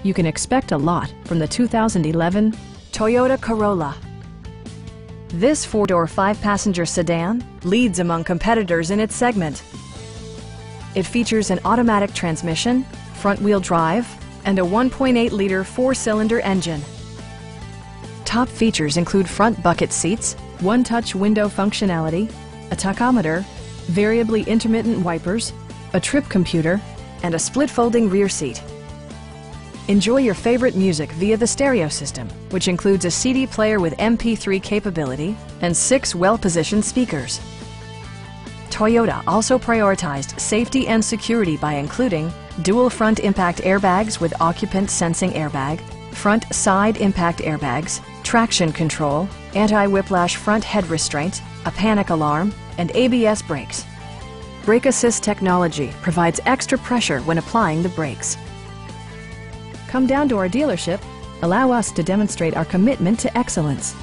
You can expect a lot from the 2011 Toyota Corolla. This four-door, five-passenger sedan leads among competitors in its segment. It features an automatic transmission, front-wheel drive, and a 1.8-liter four-cylinder engine. Top features include front bucket seats, one-touch window functionality, a tachometer, variably intermittent wipers, a trip computer, and a split-folding rear seat. Enjoy your favorite music via the stereo system, which includes a CD player with MP3 capability and 6 well-positioned speakers. Toyota also prioritized safety and security by including dual front impact airbags with occupant sensing airbag, front side impact airbags, traction control, anti-whiplash front head restraints, a panic alarm, and ABS brakes. Brake Assist technology provides extra pressure when applying the brakes. Come down to our dealership. Allow us to demonstrate our commitment to excellence.